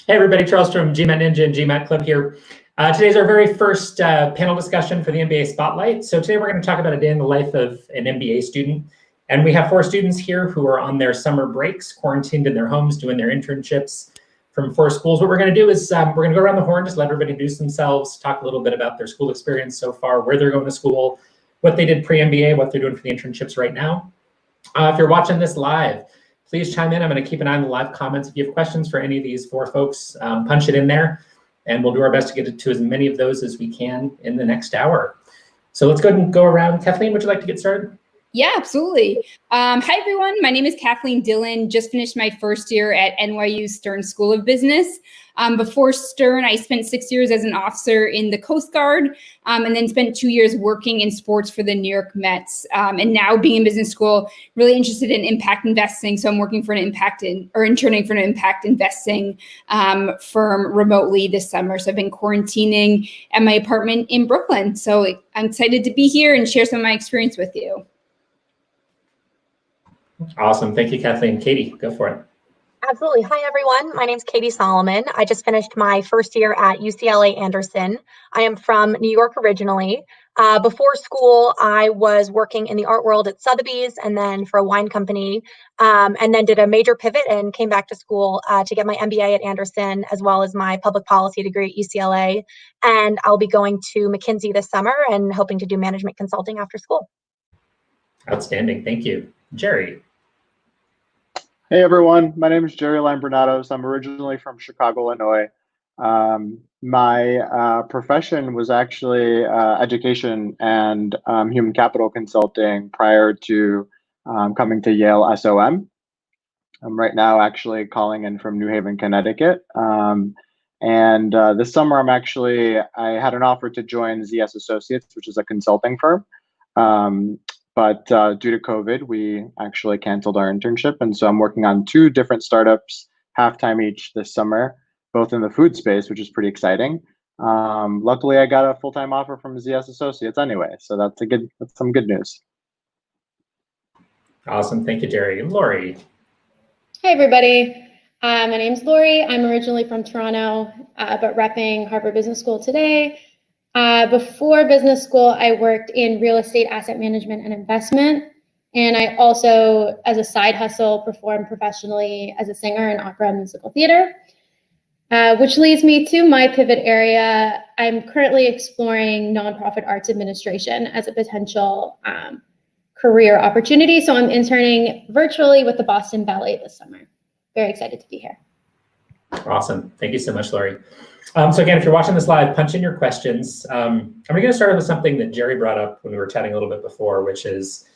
Hey everybody, Charles from GMAT Ninja and GMAT Club here. Today's our very first panel discussion for the MBA Spotlight. So today we're going to talk about a day in the life of an MBA student. And we have 4 students here who are on their summer breaks, quarantined in their homes, doing their internships from 4 schools. What we're going to do is we're going to go around the horn, just let everybody introduce themselves, talk a little bit about their school experience so far, where they're going to school, what they did pre-MBA, what they're doing for the internships right now. If you're watching this live, please chime in. I'm going to keep an eye on the live comments. If you have questions for any of these 4 folks, punch it in there, and we'll do our best to get to as many of those as we can in the next hour. So let's go ahead and go around. Kathleen, would you like to get started? Yeah, absolutely. Hi, everyone. My name is Kathleen Dillon. Just finished my first year at NYU Stern School of Business. Before Stern, I spent 6 years as an officer in the Coast Guard, and then spent 2 years working in sports for the New York Mets. And now being in business school, really interested in impact investing. So I'm working for interning for an impact investing firm remotely this summer. So I've been quarantining at my apartment in Brooklyn. So I'm excited to be here and share some of my experience with you. Awesome. Thank you, Kathleen. Katie, go for it. Absolutely. Hi, everyone. My name is Katie Solomon. I just finished my first year at UCLA Anderson. I am from New York originally. Before school, I was working in the art world at Sotheby's and then for a wine company, and then did a major pivot and came back to school to get my MBA at Anderson, as well as my public policy degree at UCLA. And I'll be going to McKinsey this summer and hoping to do management consulting after school. Outstanding. Thank you. Jerry. Hey everyone, my name is Jerry Lambrinatos. I'm originally from Chicago, Illinois. My profession was actually education and human capital consulting prior to coming to Yale SOM. I'm right now actually calling in from New Haven, Connecticut. And this summer I had an offer to join ZS Associates, which is a consulting firm. But due to COVID, we actually canceled our internship. And so I'm working on 2 different startups, half-time each this summer, both in the food space, which is pretty exciting. Luckily, I got a full-time offer from ZS Associates anyway. So that's some good news. Awesome. Thank you, Jerry. Lori. Hey, everybody. My name's Lori. I'm originally from Toronto, but repping Harvard Business School today. Before business school, I worked in real estate asset management and investment. And I also, as a side hustle, performed professionally as a singer in opera and musical theater, which leads me to my pivot area. I'm currently exploring nonprofit arts administration as a potential career opportunity. So I'm interning virtually with the Boston Ballet this summer. Very excited to be here. Awesome. Thank you so much, Lori. So again, if you're watching this live, punch in your questions. I'm going to start with something that Jerry brought up when we were chatting a little bit before, which is,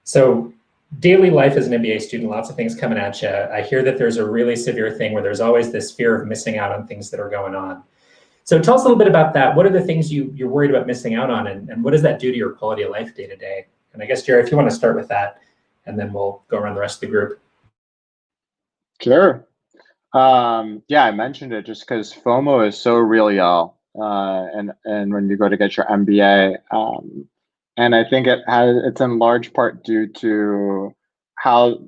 so daily life as an MBA student, lots of things coming at you. I hear that there's a really severe thing where there's always this fear of missing out on things that are going on. So tell us a little bit about that. What are the things you're worried about missing out on, and what does that do to your quality of life day to day? And I guess, Jerry, if you want to start with that, and then we'll go around the rest of the group. Sure. Yeah, I mentioned it just because FOMO is so real, y'all. And when you go to get your MBA, and I think it's in large part due to how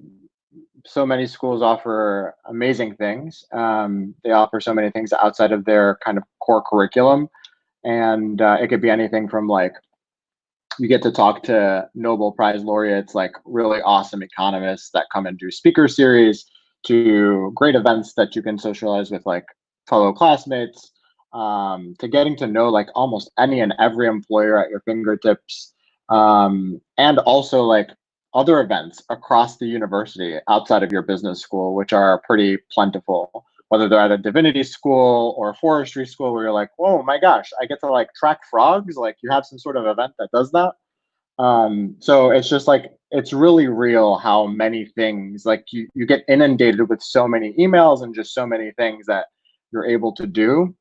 so many schools offer amazing things. They offer so many things outside of their kind of core curriculum, and it could be anything from like you get to talk to Nobel Prize laureates, like really awesome economists that come and do speaker series, to great events that you can socialize with like fellow classmates, to getting to know like almost any and every employer at your fingertips, and also like other events across the university outside of your business school, which are pretty plentiful, whether they're at a divinity school or a forestry school where you're like, oh my gosh, I get to like track frogs. Like you have some sort of event that does that. So it's just like, it's really real how many things, like you get inundated with so many emails and just so many things that you're able to do,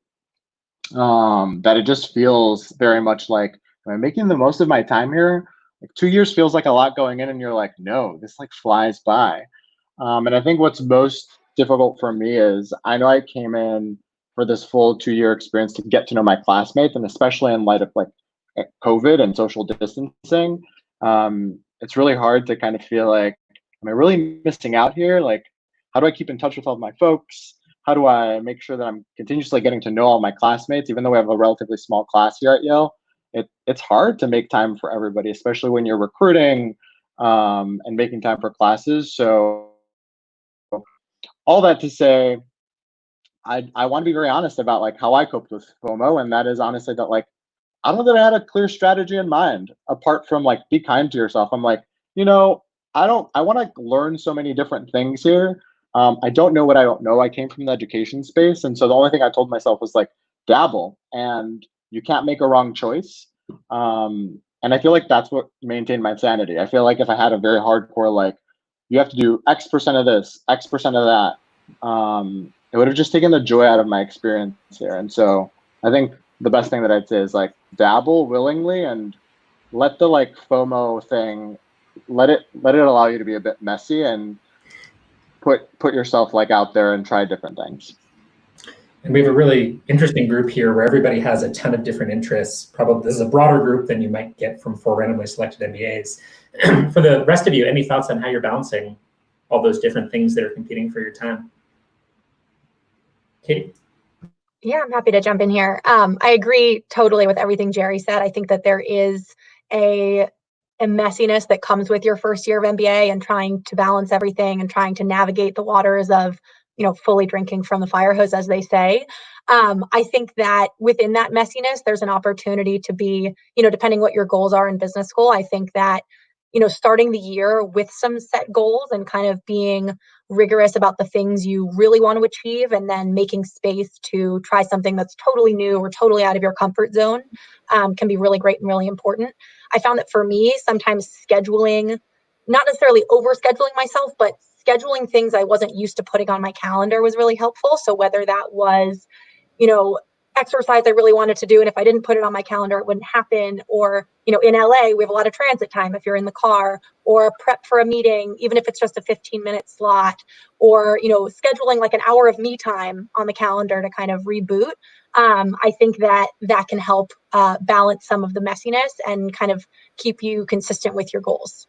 that it just feels very much like, am I making the most of my time here? Like 2 years feels like a lot going in and you're like, no, this like flies by. And I think what's most difficult for me is I know I came in for this full 2-year experience to get to know my classmates, and especially in light of like COVID and social distancing, it's really hard to kind of feel like, am I really missing out here? Like, how do I keep in touch with all of my folks? how do I make sure that I'm continuously getting to know all my classmates, even though we have a relatively small class here at Yale. It's hard to make time for everybody, especially when you're recruiting and making time for classes. So all that to say, I want to be very honest about like how I coped with FOMO, and that is honestly that like I don't know that I had a clear strategy in mind apart from like be kind to yourself. I'm like, I want to learn so many different things here. I don't know what I don't know. I came from the education space, and so the only thing I told myself was like dabble, and you can't make a wrong choice. And I feel like that's what maintained my sanity. I feel like if I had a very hardcore like you have to do X% of this, X% of that, it would have just taken the joy out of my experience here. And so I think the best thing that I'd say is like dabble willingly and let the like FOMO thing, let it allow you to be a bit messy and put yourself like out there and try different things. And we have a really interesting group here where everybody has a ton of different interests. Probably this is a broader group than you might get from 4 randomly selected MBAs. For the rest of you, any thoughts on how you're balancing all those different things that are competing for your time? Katie? Yeah, I'm happy to jump in here. I agree totally with everything Jerry said. I think that there is a messiness that comes with your first year of MBA and trying to balance everything and trying to navigate the waters of, fully drinking from the fire hose, as they say. I think that within that messiness, there's an opportunity to be, depending what your goals are in business school, I think that, starting the year with some set goals and kind of being rigorous about the things you really want to achieve and then making space to try something that's totally new or totally out of your comfort zone can be really great and really important. I found that for me, sometimes scheduling, not necessarily over scheduling myself, but scheduling things I wasn't used to putting on my calendar was really helpful. So whether that was, exercise I really wanted to do, and if I didn't put it on my calendar, it wouldn't happen. Or, in LA, we have a lot of transit time if you're in the car, or prep for a meeting, even if it's just a 15-minute slot, or, scheduling like an hour of me time on the calendar to kind of reboot. I think that can help balance some of the messiness and kind of keep you consistent with your goals.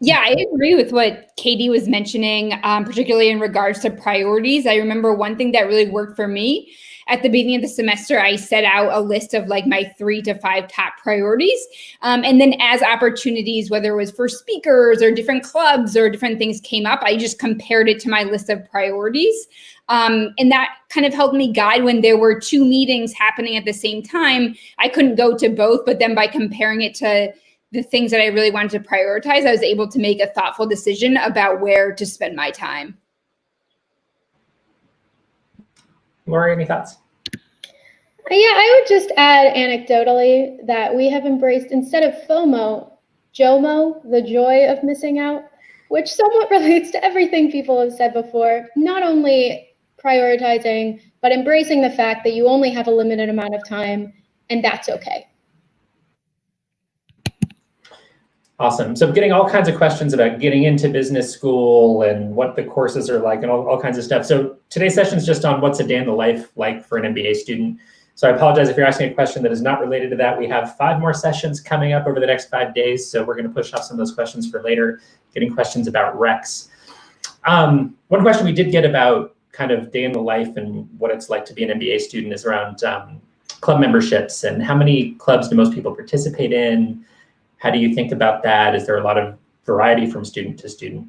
Yeah, I agree with what Katie was mentioning, particularly in regards to priorities. I remember one thing that really worked for me at the beginning of the semester, I set out a list of like my 3 to 5 top priorities. And then as opportunities, whether it was for speakers or different clubs or different things came up, I just compared it to my list of priorities. And that kind of helped me guide when there were 2 meetings happening at the same time. I couldn't go to both, but then by comparing it to the things that I really wanted to prioritize, I was able to make a thoughtful decision about where to spend my time. Lori, any thoughts? Yeah, I would just add anecdotally that we have embraced, instead of FOMO, JOMO, the joy of missing out, which somewhat relates to everything people have said before, not only prioritizing, but embracing the fact that you only have a limited amount of time, and that's okay. Awesome. So getting all kinds of questions about getting into business school and what the courses are like and all kinds of stuff. So today's session is just on what's a day in the life like for an MBA student. So I apologize if you're asking a question that is not related to that. We have 5 more sessions coming up over the next 5 days. So we're going to push off some of those questions for later, getting questions about recs. One question we did get about kind of day in the life and what it's like to be an MBA student is around club memberships and how many clubs do most people participate in? How do you think about that? Is there a lot of variety from student to student?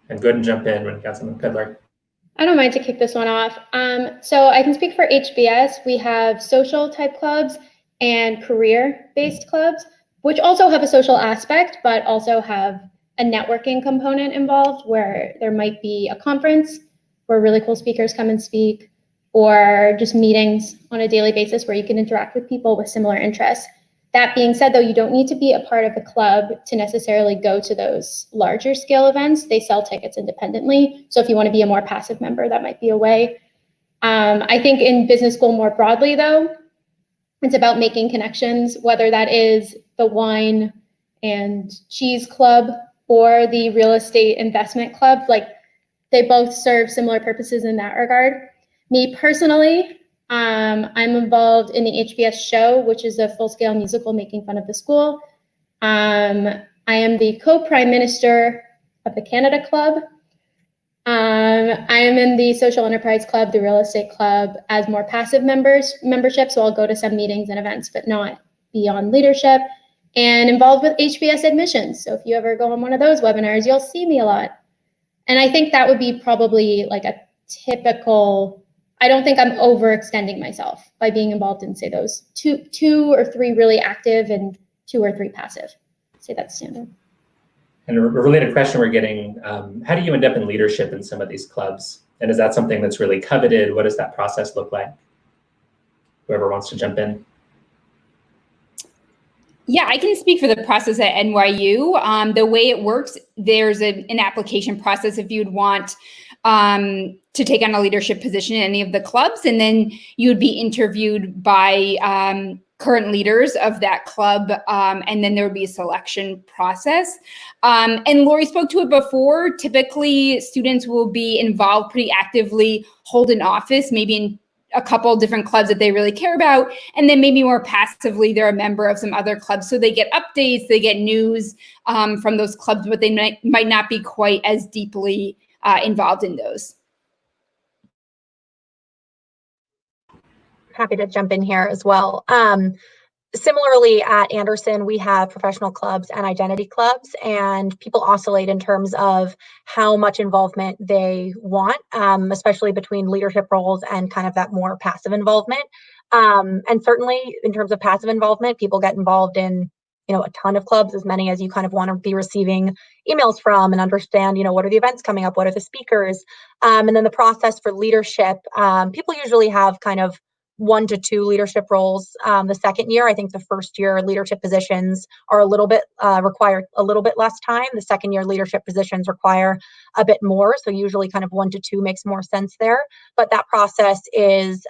And go ahead and jump in when you got something, Peddler. I don't mind to kick this one off. So I can speak for HBS. We have social type clubs and career-based clubs, which also have a social aspect, but also have a networking component involved where there might be a conference where really cool speakers come and speak, or just meetings on a daily basis where you can interact with people with similar interests. That being said, though, you don't need to be a part of a club to necessarily go to those larger scale events. They sell tickets independently. So if you want to be a more passive member, that might be a way. I think in business school more broadly, though, it's about making connections, whether that is the wine and cheese club or the real estate investment club. Like, they both serve similar purposes in that regard. Me personally, I'm involved in the HBS show, which is a full-scale musical making fun of the school. I am the co-prime minister of the Canada Club. I am in the Social Enterprise Club, the Real Estate Club, as more passive membership. So I'll go to some meetings and events, but not be on leadership. And involved with HBS admissions. So if you ever go on one of those webinars, you'll see me a lot. And I think that would be probably like a typical, I don't think I'm overextending myself by being involved in, say, those two or three really active and 2 or 3 passive. Say that's standard. And a related question we're getting, how do you end up in leadership in some of these clubs? And is that something that's really coveted? What does that process look like? Whoever wants to jump in. Yeah, I can speak for the process at NYU. The way it works, there's an application process if you'd want to take on a leadership position in any of the clubs, and then you would be interviewed by current leaders of that club, and then there would be a selection process. And Lori spoke to it before. Typically, students will be involved pretty actively, hold an office, maybe in a couple different clubs that they really care about, and then maybe more passively, they're a member of some other clubs. So they get updates, they get news from those clubs, but they might not be quite as deeply involved in those. Happy to jump in here as well. Similarly, at Anderson, we have professional clubs and identity clubs, and people oscillate in terms of how much involvement they want, especially between leadership roles and kind of that more passive involvement. And certainly in terms of passive involvement, people get involved in, a ton of clubs, as many as you kind of want to be receiving emails from and understand, what are the events coming up? What are the speakers? And then the process for leadership, people usually have kind of 1 to 2 leadership roles. The second year, I think the first year leadership positions are a little bit require a little bit less time. The second year leadership positions require a bit more. So usually kind of 1 to 2 makes more sense there. But that process is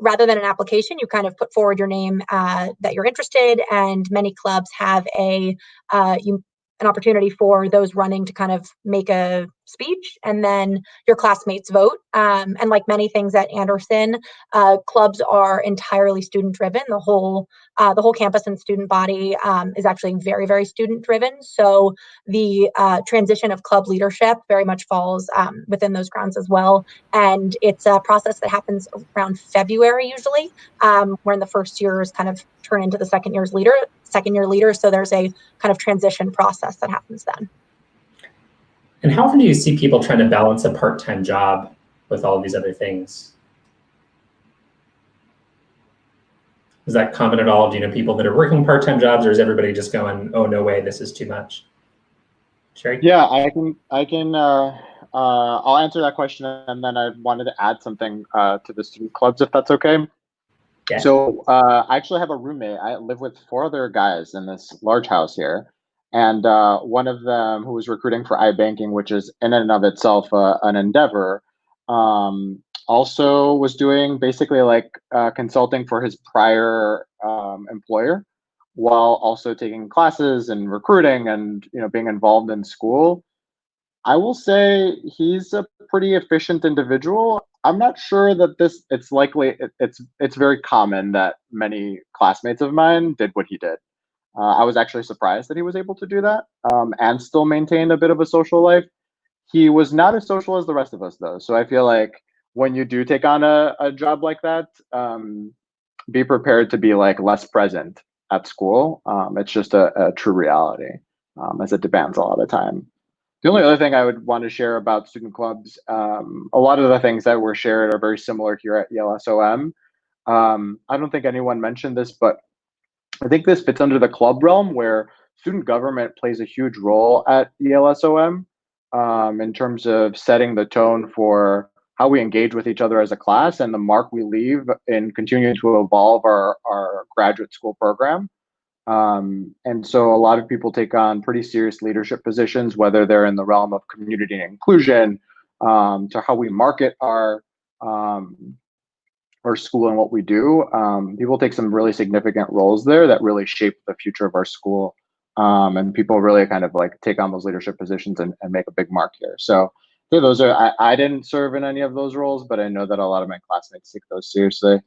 rather than an application, you kind of put forward your name that you're interested, and many clubs have an opportunity for those running to kind of make a speech, and then your classmates vote. And like many things at Anderson, clubs are entirely student driven. The whole campus and student body is actually very, very student driven. So the transition of club leadership very much falls within those grounds as well. And it's a process that happens around February usually, when the first years kind of turn into the second year leader. So there's a kind of transition process that happens then. And how often do you see people trying to balance a part-time job with all of these other things? Is that common at all? Do you know people that are working part-time jobs, or is everybody just going, oh, no way, this is too much? Sherry? Yeah, I'll answer that question, and then I wanted to add something to the student clubs, if that's okay. Yeah. So I actually have a roommate. I live with 4 other guys in this large house here. And one of them, who was recruiting for iBanking, which is in and of itself an endeavor, also was doing basically like consulting for his prior employer, while also taking classes and recruiting and being involved in school. I will say he's a pretty efficient individual. I'm not sure that it's very common that many classmates of mine did what he did. I was actually surprised that he was able to do that and still maintain a bit of a social life. He was not as social as the rest of us, though. So I feel like when you do take on a job like that, be prepared to be like less present at school. It's just a true reality, as it demands a lot of time. The only other thing I would want to share about student clubs, a lot of the things that were shared are very similar here at Yale SOM. I don't think anyone mentioned this, but I think this fits under the club realm, where student government plays a huge role at Yale SOM in terms of setting the tone for how we engage with each other as a class and the mark we leave in continuing to evolve our graduate school program. And so a lot of people take on pretty serious leadership positions, whether they're in the realm of community and inclusion, to how we market our school and what we do. People take some really significant roles there that really shape the future of our school. And people really kind of like take on those leadership positions and make a big mark here. So yeah, I didn't serve in any of those roles, but I know that a lot of my classmates take those seriously.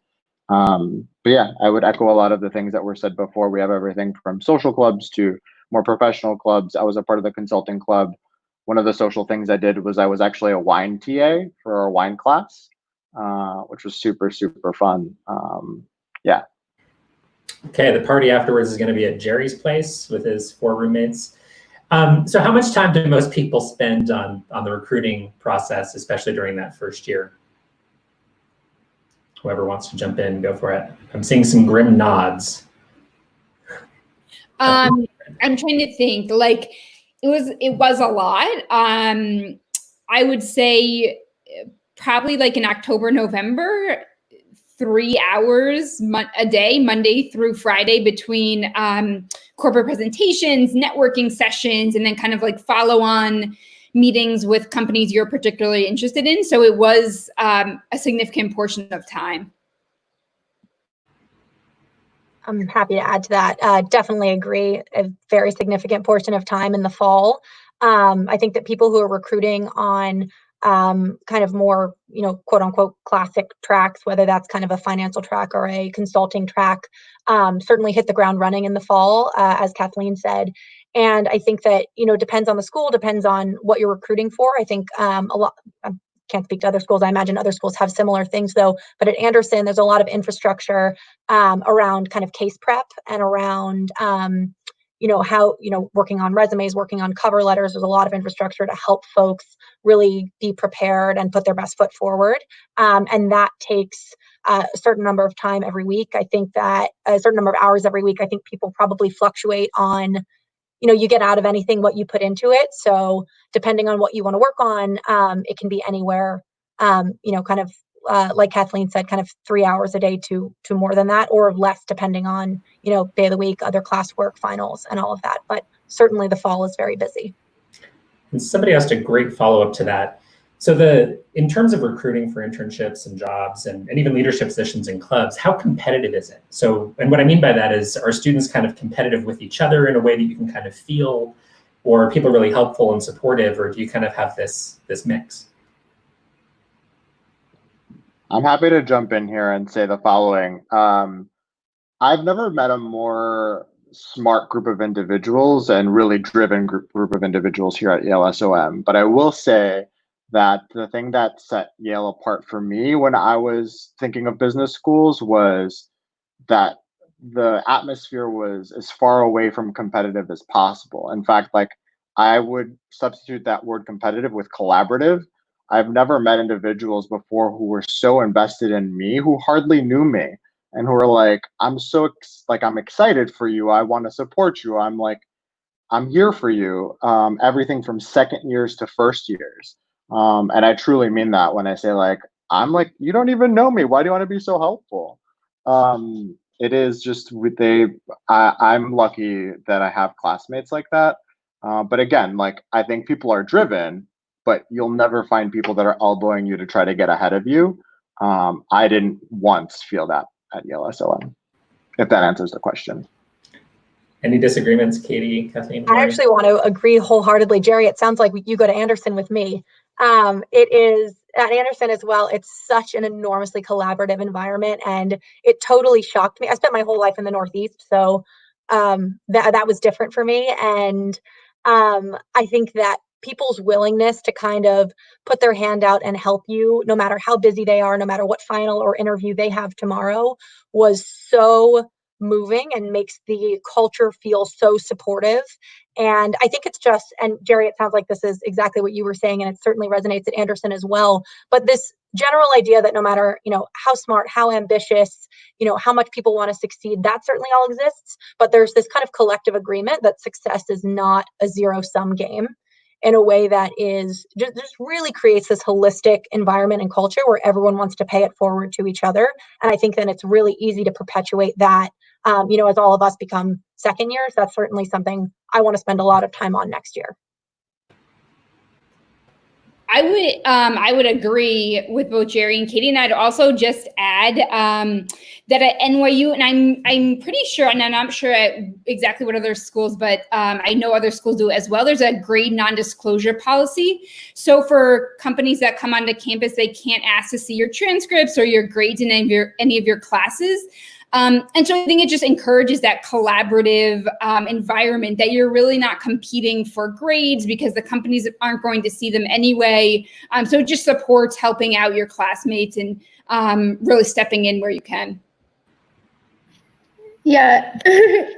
But yeah, I would echo a lot of the things that were said before. We have everything from social clubs to more professional clubs. I was a part of the consulting club one of the social things I did was I was actually a wine TA for our wine class, which was super, super fun. Yeah. Okay, the party afterwards is going to be at Jerry's place with his 4 roommates. So how much time do most people spend on the recruiting process, especially during that first year? Whoever wants to jump in, go for it. I'm seeing some grim nods. I'm trying to think. Like, it was a lot. I would say probably like in October, November, 3 hours a day, Monday through Friday, between corporate presentations, networking sessions, and then kind of like follow-on meetings with companies you're particularly interested in. So it was a significant portion of time. I'm happy to add to that. Definitely agree. A very significant portion of time in the fall. I think that people who are recruiting on kind of more, quote unquote, classic tracks, whether that's kind of a financial track or a consulting track, certainly hit the ground running in the fall, as Kathleen said. And I think that, depends on the school, depends on what you're recruiting for. I think a lot, I can't speak to other schools. I imagine other schools have similar things though. But at Anderson, there's a lot of infrastructure around kind of case prep and around, how, working on resumes, working on cover letters. There's a lot of infrastructure to help folks really be prepared and put their best foot forward. And that takes a certain number of time every week. I think that a certain number of hours every week. I think people probably fluctuate on, you get out of anything what you put into it. So depending on what you want to work on, it can be anywhere, kind of like Kathleen said, kind of 3 hours a day to more than that, or less, depending on, day of the week, other classwork, finals, and all of that. But certainly the fall is very busy. And somebody asked a great follow-up to that. So in terms of recruiting for internships and jobs and even leadership positions in clubs, how competitive is it? So, and what I mean by that is, are students kind of competitive with each other in a way that you can kind of feel, or are people really helpful and supportive, or do you kind of have this mix? I'm happy to jump in here and say the following. I've never met a more smart group of individuals and really driven group of individuals here at Yale SOM. But I will say that the thing that set Yale apart for me when I was thinking of business schools was that the atmosphere was as far away from competitive as possible. In fact, like, I would substitute that word competitive with collaborative. I've never met individuals before who were so invested in me, who hardly knew me, and who were like, I'm excited for you. I want to support you. I'm here for you. Everything from second years to first years. And I truly mean that when I say, like, you don't even know me. Why do you want to be so helpful? It is just I'm lucky that I have classmates like that. But again, like, I think people are driven, but you'll never find people that are elbowing you to try to get ahead of you. I didn't once feel that at Yale SOM, if that answers the question. Any disagreements, Katie, Kathleen? I actually want to agree wholeheartedly. Jerry, it sounds like you go to Anderson with me. It is at Anderson as well. It's such an enormously collaborative environment, and it totally shocked me. I spent my whole life in the Northeast, so that was different for me. And I think that people's willingness to kind of put their hand out and help you, no matter how busy they are, no matter what final or interview they have tomorrow, was so moving and makes the culture feel so supportive. And I think it's just, and Jerry, it sounds like this is exactly what you were saying, and it certainly resonates at Anderson as well. But this general idea that no matter, how smart, how ambitious, how much people want to succeed, that certainly all exists. But there's this kind of collective agreement that success is not a zero-sum game, in a way that is just really creates this holistic environment and culture where everyone wants to pay it forward to each other. And I think then it's really easy to perpetuate that, as all of us become second years. That's certainly something I want to spend a lot of time on next year. I would agree with both Jerry and Katie, and I'd also just add that at NYU, and I'm pretty sure, and I'm not sure exactly what other schools, but I know other schools do as well. There's a grade non-disclosure policy. So for companies that come onto campus, they can't ask to see your transcripts or your grades in any of your classes. And so I think it just encourages that collaborative environment that you're really not competing for grades because the companies aren't going to see them anyway. So it just supports helping out your classmates and really stepping in where you can. Yeah,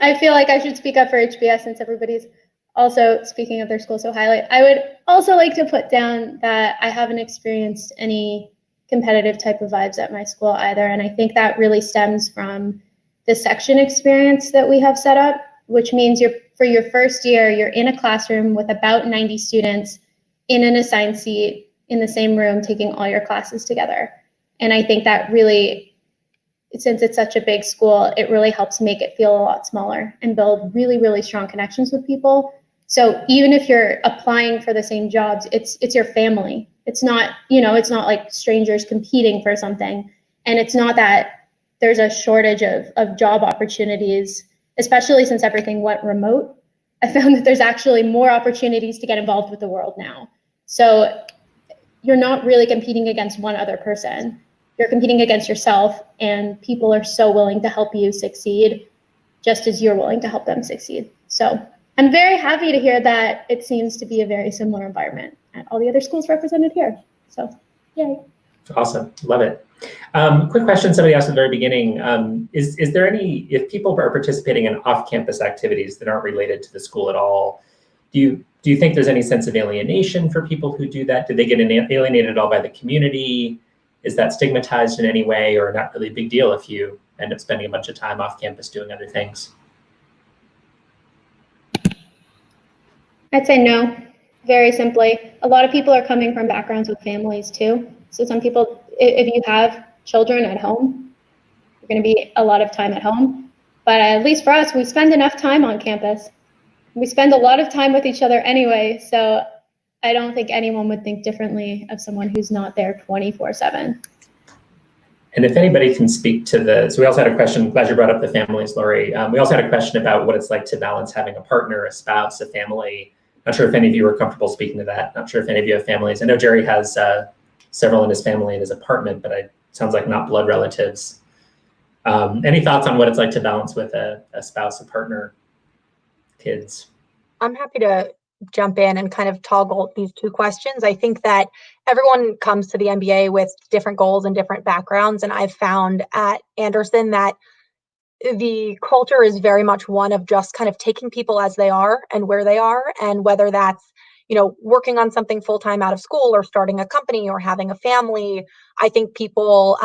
I feel like I should speak up for HBS since everybody's also speaking of their school so highly. I would also like to put down that I haven't experienced any competitive type of vibes at my school either. And I think that really stems from the section experience that we have set up, which means for your first year, you're in a classroom with about 90 students in an assigned seat in the same room, taking all your classes together. And I think that really, since it's such a big school, it really helps make it feel a lot smaller and build really, really strong connections with people. So even if you're applying for the same jobs, it's your family. It's not, it's not like strangers competing for something. And it's not that there's a shortage of job opportunities, especially since everything went remote. I found that there's actually more opportunities to get involved with the world now. So you're not really competing against one other person. You're competing against yourself, and people are so willing to help you succeed just as you're willing to help them succeed. So I'm very happy to hear that it seems to be a very similar environment at all the other schools represented here. So, yay. Awesome, love it. Quick question somebody asked at the very beginning, is there any, if people are participating in off-campus activities that aren't related to the school at all, do you think there's any sense of alienation for people who do that? Did they get alienated at all by the community? Is that stigmatized in any way, or not really a big deal if you end up spending a bunch of time off campus doing other things? I'd say no, very simply. A lot of people are coming from backgrounds with families too. So some people, if you have children at home, you're going to be a lot of time at home. But at least for us, we spend enough time on campus. We spend a lot of time with each other anyway. So I don't think anyone would think differently of someone who's not there 24/7. And if anybody can speak to so we also had a question, glad you brought up the families, Lori. We also had a question about what it's like to balance having a partner, a spouse, a family. Not sure if any of you are comfortable speaking to that. Not sure if any of you have families. I know Jerry has several in his family in his apartment, but it sounds like not blood relatives. Any thoughts on what it's like to balance with a spouse, a partner, kids? I'm happy to jump in and kind of toggle these two questions. I think that everyone comes to the MBA with different goals and different backgrounds. And I've found at Anderson that the culture is very much one of just kind of taking people as they are and where they are. And whether that's, working on something full-time out of school or starting a company or having a family, I think people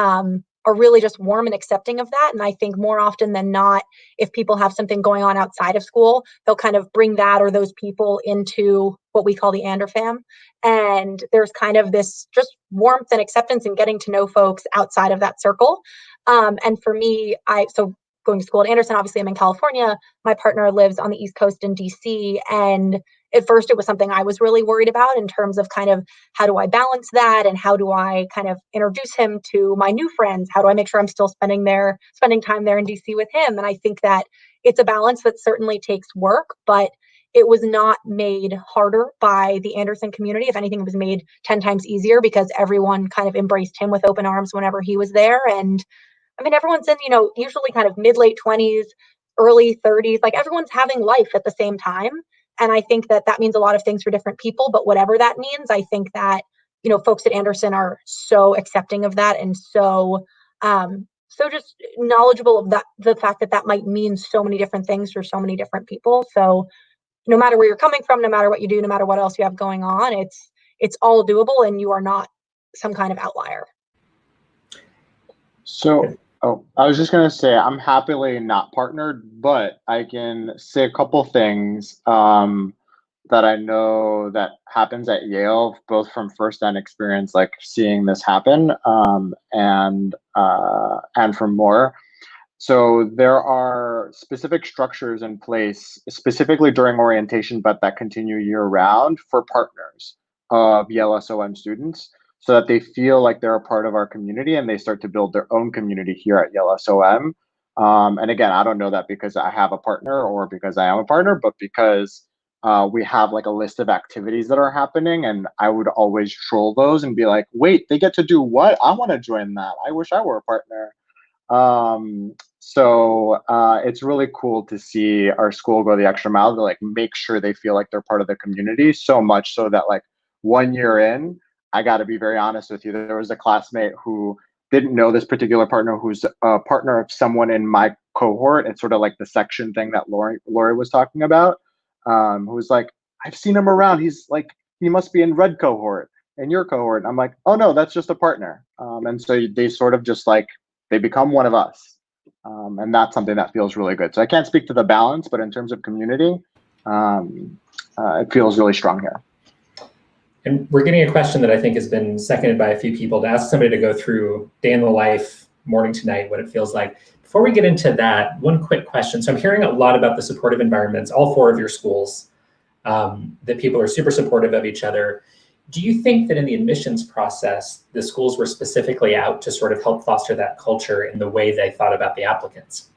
are really just warm and accepting of that. And I think more often than not, if people have something going on outside of school, they'll kind of bring that or those people into what we call the Ander fam. And there's kind of this just warmth and acceptance and getting to know folks outside of that circle. And for me, so going to school at Anderson, obviously I'm in California. My partner lives on the East Coast in DC. And at first it was something I was really worried about in terms of kind of how do I balance that and how do I kind of introduce him to my new friends? How do I make sure I'm still spending time there in DC with him? And I think that it's a balance that certainly takes work, but it was not made harder by the Anderson community. If anything, it was made 10 times easier because everyone kind of embraced him with open arms whenever he was there. And I mean, everyone's in, usually kind of mid-late 20s, early 30s, like everyone's having life at the same time. And I think that means a lot of things for different people, but whatever that means, I think that, folks at Anderson are so accepting of that and so just knowledgeable of that, the fact that might mean so many different things for so many different people. So no matter where you're coming from, no matter what you do, no matter what else you have going on, it's all doable and you are not some kind of outlier. So, I was just going to say, I'm happily not partnered, but I can say a couple things that I know that happens at Yale, both from firsthand experience, like seeing this happen, and from more. So there are specific structures in place, specifically during orientation, but that continue year round for partners of Yale SOM students, so that they feel like they're a part of our community and they start to build their own community here at Yale SOM. And again, I don't know that because I have a partner or because I am a partner, but because we have like a list of activities that are happening, and I would always troll those and be like, wait, they get to do what? I want to join that. I wish I were a partner. So it's really cool to see our school go the extra mile to like make sure they feel like they're part of the community, so much so that like 1 year in, I got to be very honest with you, there was a classmate who didn't know this particular partner who's a partner of someone in my cohort. It's sort of like the section thing that Lori was talking about, who was like, I've seen him around. He's like, he must be in red cohort, in your cohort. And I'm like, oh no, that's just a partner. And so they sort of just like, they become one of us. And that's something that feels really good. So I can't speak to the balance, but in terms of community, it feels really strong here. And we're getting a question that I think has been seconded by a few people, to ask somebody to go through day in the life, morning to night, what it feels like. Before we get into that, one quick question. So I'm hearing a lot about the supportive environments, all 4 of your schools, that people are super supportive of each other. Do you think that in the admissions process, the schools were specifically out to sort of help foster that culture in the way they thought about the applicants?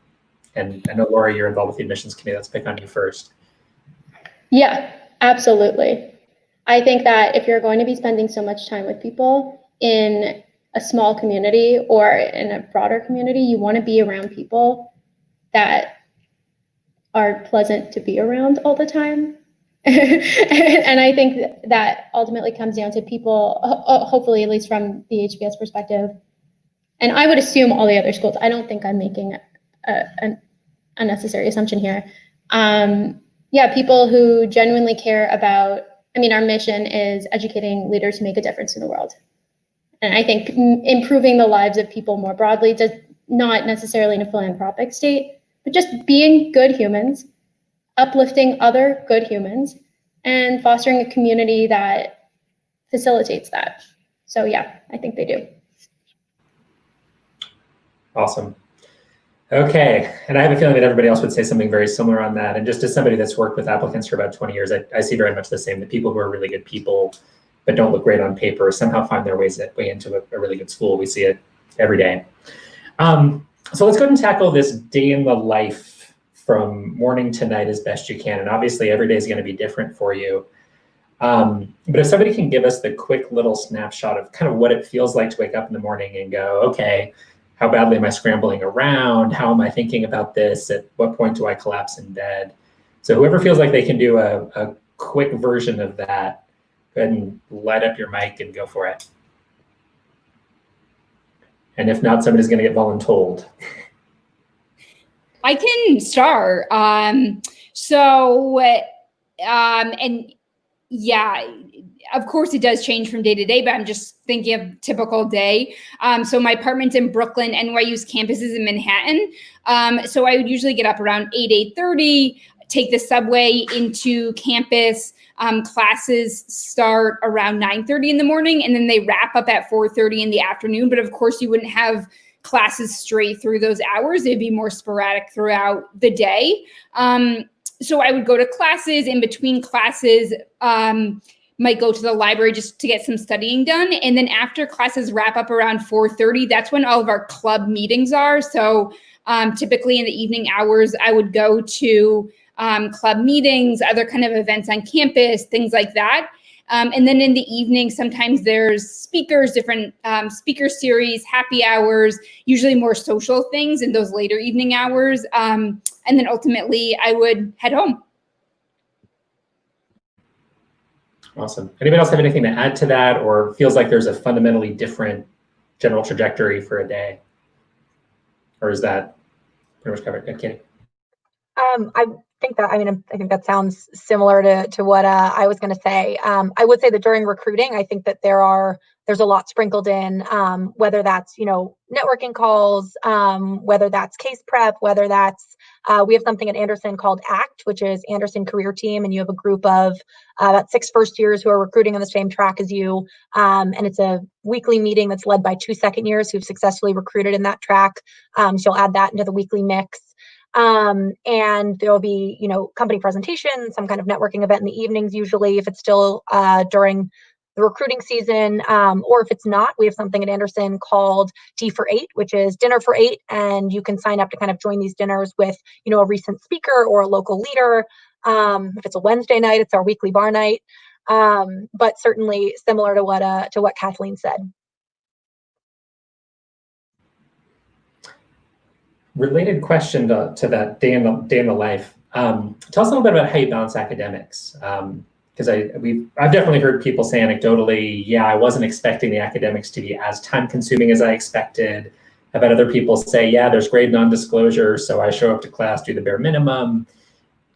And I know, Laura, you're involved with the admissions committee. Let's pick on you first. Yeah, absolutely. I think that if you're going to be spending so much time with people in a small community or in a broader community, you want to be around people that are pleasant to be around all the time. And I think that ultimately comes down to people, hopefully, at least from the HBS perspective. And I would assume all the other schools. I don't think I'm making an unnecessary assumption here. Yeah, people who genuinely care about, I mean, our mission is educating leaders who make a difference in the world. And I think improving the lives of people more broadly, does not necessarily in a philanthropic state, but just being good humans, uplifting other good humans, and fostering a community that facilitates that. So yeah, I think they do. Awesome. Okay, and I have a feeling that everybody else would say something very similar on that. And just as somebody that's worked with applicants for about 20 years, I see very much the same. The people who are really good people, but don't look great on paper, somehow find their way into a really good school. We see it every day. So let's go ahead and tackle this day in the life from morning to night as best you can. And obviously every day is going to be different for you. But if somebody can give us the quick little snapshot of kind of what it feels like to wake up in the morning and go, okay, how badly am I scrambling around? How am I thinking about this? At what point do I collapse in bed? So whoever feels like they can do a quick version of that, go ahead and light up your mic and go for it. And if not, somebody's going to get voluntold. I can start. And yeah, of course it does change from day to day, but I'm just thinking of typical day. So my apartment's in Brooklyn, NYU's campus is in Manhattan. So I would usually get up around 8:30, take the subway into campus. Classes start around 9:30 in the morning, and then they wrap up at 4:30 in the afternoon. But of course you wouldn't have classes straight through those hours. They'd be more sporadic throughout the day. So I would go to classes. In between classes, might go to the library just to get some studying done. And then after classes wrap up around 4:30, that's when all of our club meetings are. So typically in the evening hours, I would go to club meetings, other kind of events on campus, things like that. And then in the evening, sometimes there's speakers, different speaker series, happy hours, usually more social things in those later evening hours. And then ultimately I would head home. Awesome. Anybody else have anything to add to that, or feels like there's a fundamentally different general trajectory for a day? Or is that pretty much covered? Okay. I think that sounds similar to what I was going to say. I would say that during recruiting, I think that there's a lot sprinkled in, whether that's, networking calls, whether that's case prep, whether that's, we have something at Anderson called ACT, which is Anderson Career Team. And you have a group of about 6 first years who are recruiting on the same track as you. And it's a weekly meeting that's led by 2 second years who've successfully recruited in that track. So you'll add that into the weekly mix. And there'll be, company presentation, some kind of networking event in the evenings, usually if it's still during the recruiting season, or if it's not, we have something at Anderson called Tea for 8, which is dinner for 8. And you can sign up to kind of join these dinners with, a recent speaker or a local leader. If it's a Wednesday night, it's our weekly bar night. But certainly similar to what Kathleen said. Related question to that day in the life. Tell us a little bit about how you balance academics. Because I've definitely heard people say anecdotally, yeah, I wasn't expecting the academics to be as time consuming as I expected. I've had other people say, yeah, there's grade non-disclosure, so I show up to class, do the bare minimum.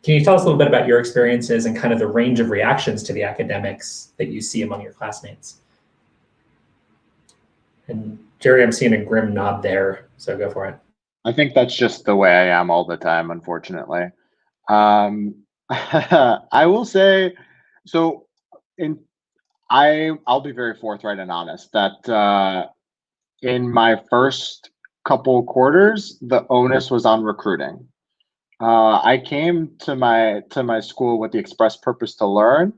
Can you tell us a little bit about your experiences and kind of the range of reactions to the academics that you see among your classmates? And Jerry, I'm seeing a grim nod there, so go for it. I think that's just the way I am all the time, unfortunately. I will say, so I'll be very forthright and honest that in my first couple quarters, the onus was on recruiting. I came to my school with the express purpose to learn,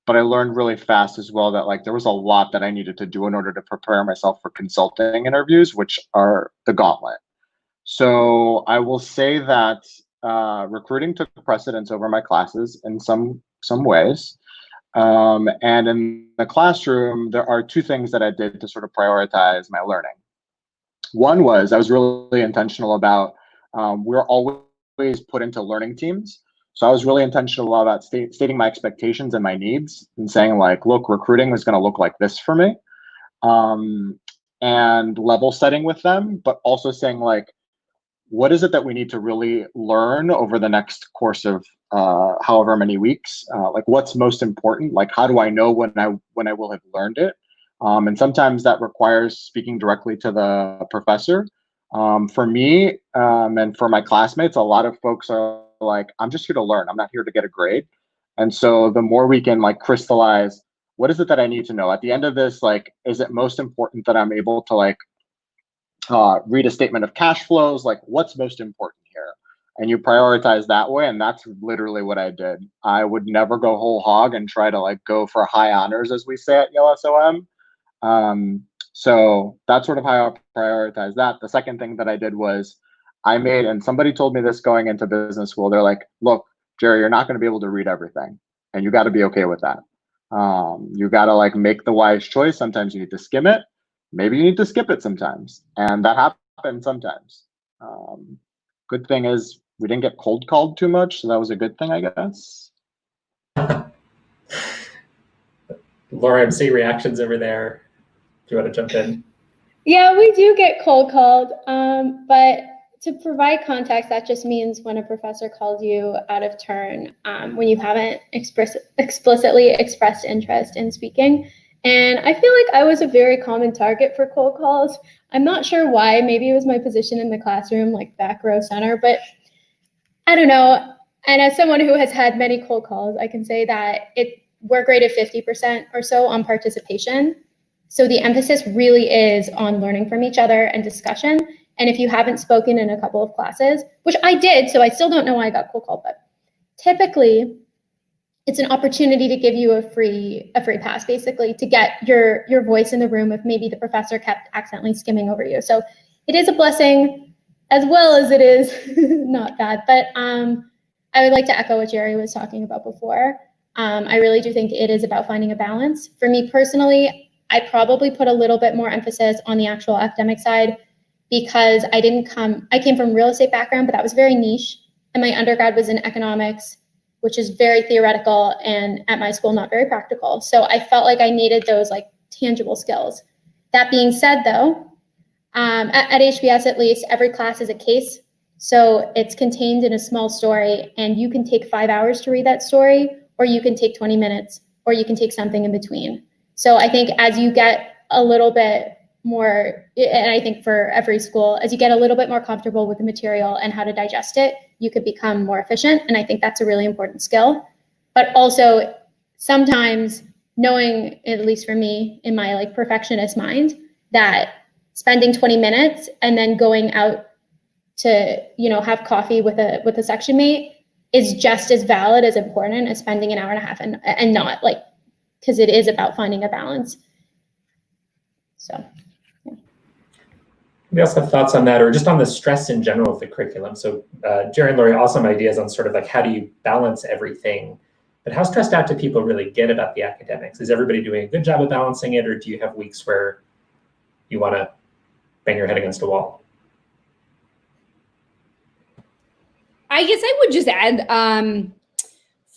but I learned really fast as well that like there was a lot that I needed to do in order to prepare myself for consulting interviews, which are the gauntlet. So I will say that recruiting took precedence over my classes in some ways. And in the classroom, there are two things that I did to sort of prioritize my learning. One was I was really intentional about, we're always put into learning teams. So I was really intentional about stating my expectations and my needs and saying like, look, recruiting is going to look like this for me. And level setting with them, but also saying like, what is it that we need to really learn over the next course of however many weeks? Like what's most important? Like how do I know when I will have learned it? And sometimes that requires speaking directly to the professor. For me and for my classmates, a lot of folks are like, I'm just here to learn. I'm not here to get a grade. And so the more we can like crystallize, what is it that I need to know? At the end of this, like, is it most important that I'm able to like read a statement of cash flows, like what's most important here? And you prioritize that way. And that's literally what I did. I would never go whole hog and try to like go for high honors, as we say at Yale SOM. So that's sort of how I prioritize that. The second thing that I did was and somebody told me this going into business school, they're like, look, Jerry, you're not going to be able to read everything and you got to be okay with that. You got to like make the wise choice. Sometimes you need to skim it. Maybe you need to skip it sometimes. And that happens sometimes. Good thing is we didn't get cold called too much. So that was a good thing, I guess. Laura, I'm seeing reactions over there. Do you want to jump in? Yeah, we do get cold called, but to provide context, that just means when a professor calls you out of turn, when you haven't explicitly expressed interest in speaking. And I feel like I was a very common target for cold calls. I'm not sure why. Maybe it was my position in the classroom, like back row center, but I don't know. And as someone who has had many cold calls, I can say that we're graded 50% or so on participation. So the emphasis really is on learning from each other and discussion. And if you haven't spoken in a couple of classes, which I did, so I still don't know why I got cold called, but typically it's an opportunity to give you a free pass, basically, to get your voice in the room if maybe the professor kept accidentally skimming over you. So it is a blessing as well as it is not bad. But I would like to echo what Jerry was talking about before. I really do think it is about finding a balance. For me personally, I probably put a little bit more emphasis on the actual academic side because I came from real estate background, but that was very niche. And my undergrad was in economics, which is very theoretical and at my school, not very practical. So I felt like I needed those like tangible skills. That being said though, at HBS at least, every class is a case. So it's contained in a small story and you can take 5 hours to read that story, or you can take 20 minutes, or you can take something in between. So I think as you get a little bit more, and I think for every school, as you get a little bit more comfortable with the material and how to digest it, you could become more efficient. And I think that's a really important skill. But also sometimes knowing, at least for me, in my like perfectionist mind, that spending 20 minutes and then going out to, have coffee with a section mate is just as valid as important as spending an hour and a half and not like, because it is about finding a balance. So, yeah. We also have thoughts on that, or just on the stress in general of the curriculum. So Jerry and Lori, awesome ideas on sort of like how do you balance everything, but how stressed out do people really get about the academics? Is everybody doing a good job of balancing it, or do you have weeks where you want to bang your head against a wall? I guess I would just add,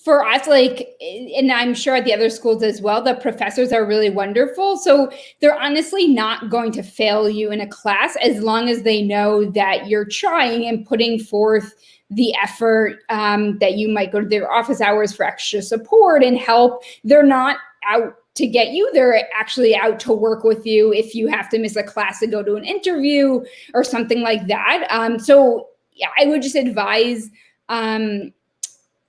for us, like, and I'm sure at the other schools as well, the professors are really wonderful. So they're honestly not going to fail you in a class as long as they know that you're trying and putting forth the effort, that you might go to their office hours for extra support and help. They're not out to get you. They're actually out to work with you if you have to miss a class to go to an interview or something like that. So yeah, I would just advise,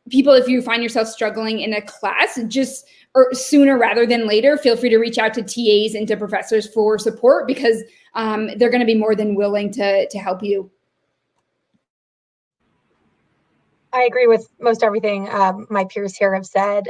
people, if you find yourself struggling in a class, just or sooner rather than later, feel free to reach out to TAs and to professors for support, because they're going to be more than willing to help you. I agree with most everything my peers here have said.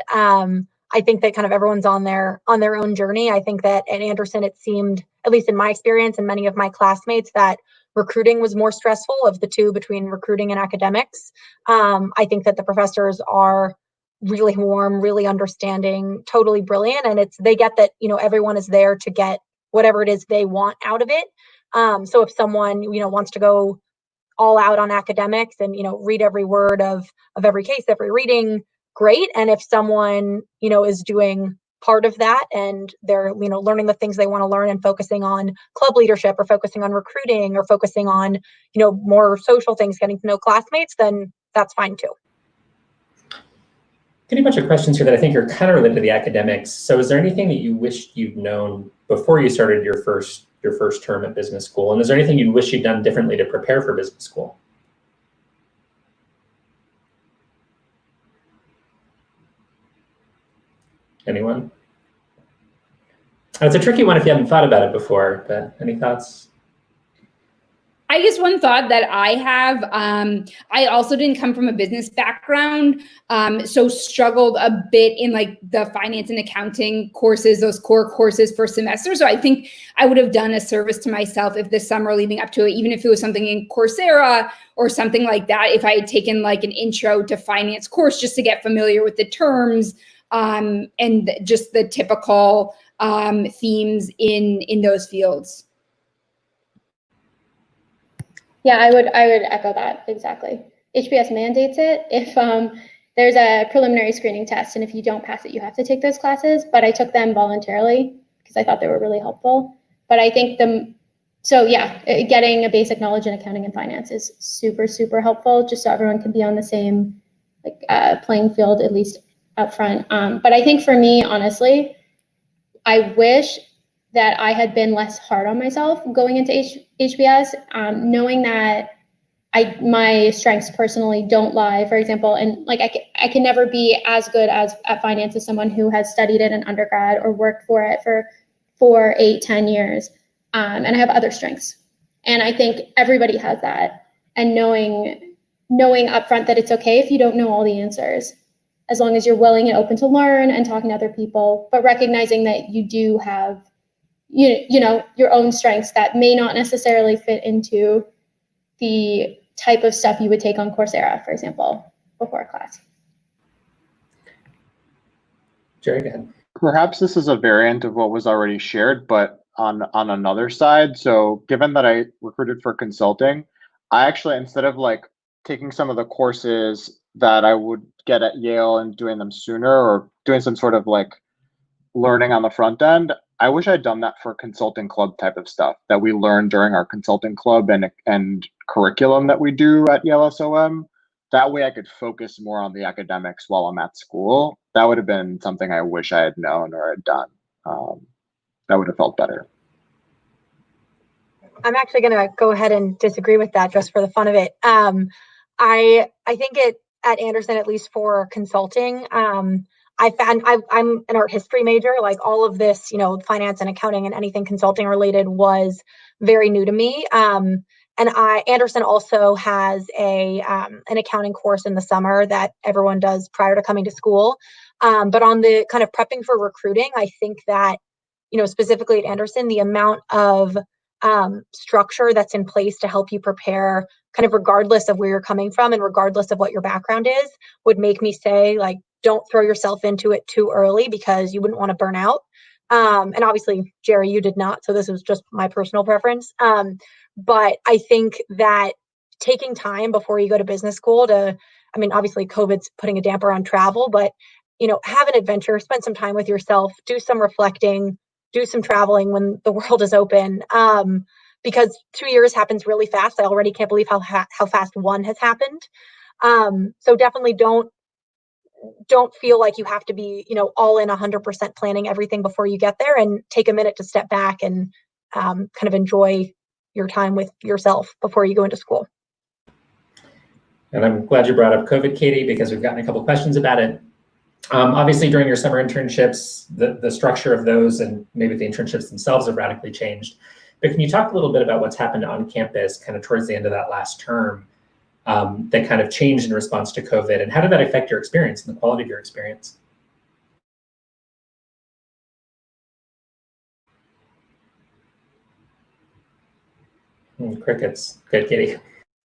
I think that kind of everyone's on their own journey. I think that at Anderson, it seemed, at least in my experience and many of my classmates, that recruiting was more stressful of the two between recruiting and academics. I think that the professors are really warm, really understanding, totally brilliant. And they get that, everyone is there to get whatever it is they want out of it. So if someone, wants to go all out on academics and, read every word of every case, every reading, great. And if someone, is doing part of that and they're, learning the things they want to learn and focusing on club leadership or focusing on recruiting or focusing on, more social things, getting to know classmates, then that's fine too. Getting a bunch of questions here that I think are kind of related to the academics. So is there anything that you wished you'd known before you started your first term at business school? And is there anything you wish you'd done differently to prepare for business school? Anyone? It's a tricky one if you haven't thought about it before, but any thoughts? I guess one thought that I have, I also didn't come from a business background, so struggled a bit in like the finance and accounting courses, those core courses for semester. So I think I would have done a service to myself if this summer leading up to it, even if it was something in Coursera or something like that, if I had taken like an intro to finance course just to get familiar with the terms, and just the typical themes in those fields. Yeah, I would echo that exactly. HBS mandates it if there's a preliminary screening test, and if you don't pass it, you have to take those classes. But I took them voluntarily because I thought they were really helpful. But I think getting a basic knowledge in accounting and finance is super, super helpful, just so everyone can be on the same playing field, at least up front. But I think for me, honestly, I wish that I had been less hard on myself going into HBS, knowing that my strengths personally don't lie, for example, and like I can never be as good as at finance as someone who has studied it in undergrad or worked for it for 4, 8, 10 years, and I have other strengths, and I think everybody has that, and knowing upfront that it's okay if you don't know all the answers, as long as you're willing and open to learn and talking to other people, but recognizing that you do have your own strengths that may not necessarily fit into the type of stuff you would take on Coursera, for example, before a class. Jerry, go ahead. Perhaps this is a variant of what was already shared, but on another side. So given that I recruited for consulting, I actually, instead of like taking some of the courses that I would get at Yale and doing them sooner, or doing some sort of like learning on the front end, I wish I'd done that for consulting club type of stuff that we learned during our consulting club and curriculum that we do at Yale SOM. That way I could focus more on the academics while I'm at school. That would have been something I wish I had known or had done. That would have felt better. I'm actually going to go ahead and disagree with that just for the fun of it. I think at Anderson, at least for consulting, I'm an art history major. Like all of this, finance and accounting and anything consulting related was very new to me. And Anderson also has an accounting course in the summer that everyone does prior to coming to school. But on the kind of prepping for recruiting, I think that, specifically at Anderson, the amount of structure that's in place to help you prepare kind of regardless of where you're coming from and regardless of what your background is would make me say, like, don't throw yourself into it too early because you wouldn't want to burn out. And obviously, Jerry, you did not. So this was just my personal preference. But I think that taking time before you go to business school to, I mean, obviously COVID's putting a damper on travel, but, have an adventure, spend some time with yourself, do some reflecting, do some traveling when the world is open. Because 2 years happens really fast. I already can't believe how fast one has happened. So definitely don't feel like you have to be, all in 100% planning everything before you get there, and take a minute to step back and kind of enjoy your time with yourself before you go into school. And I'm glad you brought up COVID, Katie, because we've gotten a couple questions about it. Obviously, during your summer internships, the structure of those and maybe the internships themselves have radically changed. But can you talk a little bit about what's happened on campus kind of towards the end of that last term that kind of changed in response to COVID, and how did that affect your experience and the quality of your experience? Crickets. Good, Katie.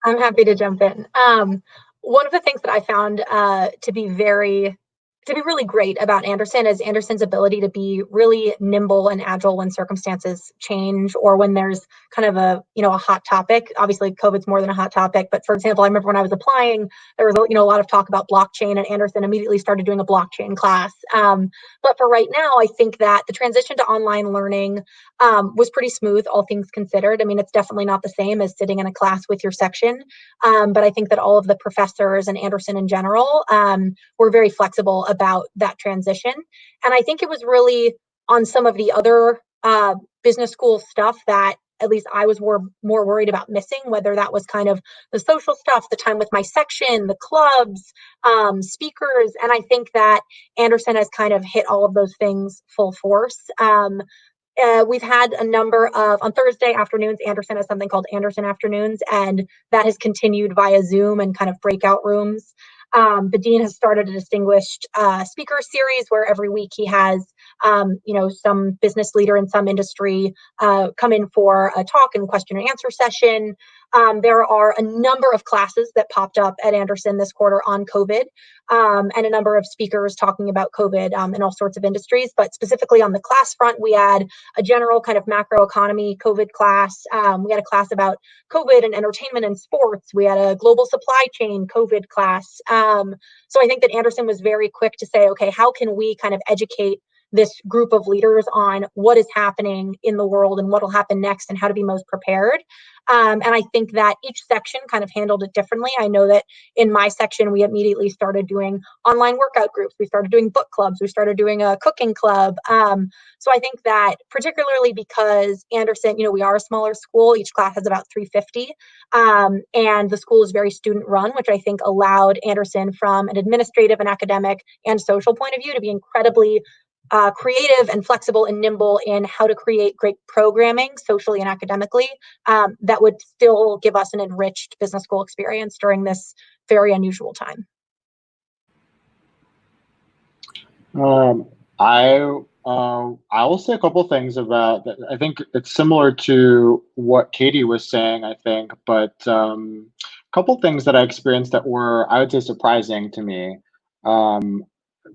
I'm happy to jump in. One of the things that I found to be really great about Anderson is Anderson's ability to be really nimble and agile when circumstances change, or when there's kind of a hot topic. Obviously, COVID's more than a hot topic, but for example, I remember when I was applying, there was a lot of talk about blockchain, and Anderson immediately started doing a blockchain class. But for right now, I think that the transition to online learning was pretty smooth, all things considered. I mean, it's definitely not the same as sitting in a class with your section, but I think that all of the professors and Anderson in general were very flexible about that transition. And I think it was really on some of the other business school stuff that at least I was more worried about missing, whether that was kind of the social stuff, the time with my section, the clubs, speakers. And I think that Anderson has kind of hit all of those things full force. We've had a number of, on Thursday afternoons, Anderson has something called Anderson Afternoons, and that has continued via Zoom and kind of breakout rooms. The dean has started a distinguished speaker series where every week he has, some business leader in some industry come in for a talk and question and answer session. There are a number of classes that popped up at Anderson this quarter on COVID, and a number of speakers talking about COVID in all sorts of industries. But specifically on the class front, we had a general kind of macroeconomy COVID class. We had a class about COVID and entertainment and sports. We had a global supply chain COVID class. So I think that Anderson was very quick to say, okay, how can we kind of educate this group of leaders on what is happening in the world and what will happen next and how to be most prepared. And I think that each section kind of handled it differently. I know that in my section, we immediately started doing online workout groups. We started doing book clubs. We started doing a cooking club. So I think that particularly because Anderson, we are a smaller school, each class has about 350. And the school is very student run, which I think allowed Anderson from an administrative and academic and social point of view to be incredibly creative and flexible and nimble in how to create great programming socially and academically that would still give us an enriched business school experience during this very unusual time. I will say a couple things about that. I think it's similar to what Katie was saying, I think, but a couple things that I experienced that were, I would say, surprising to me.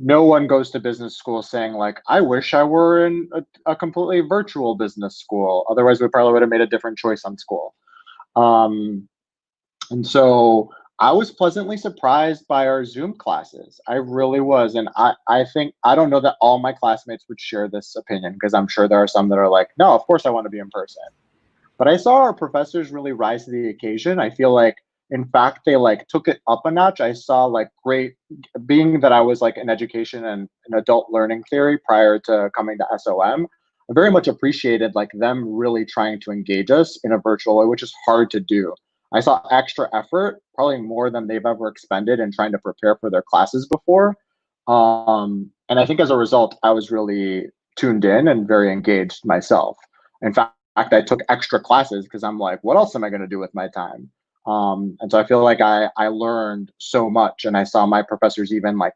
No one goes to business school saying like, I wish I were in a completely virtual business school. Otherwise, we probably would have made a different choice on school. And so I was pleasantly surprised by our Zoom classes. I really was. And I think, I don't know that all my classmates would share this opinion, because I'm sure there are some that are like, no, of course I want to be in person. But I saw our professors really rise to the occasion. I feel like, in fact, they like took it up a notch. I saw like great, being that I was like in education and in adult learning theory prior to coming to SOM, I very much appreciated like them really trying to engage us in a virtual way, which is hard to do. I saw extra effort, probably more than they've ever expended in trying to prepare for their classes before. And I think as a result, I was really tuned in and very engaged myself. In fact, I took extra classes because I'm like, what else am I going to do with my time? And so I feel like I learned so much, and I saw my professors even like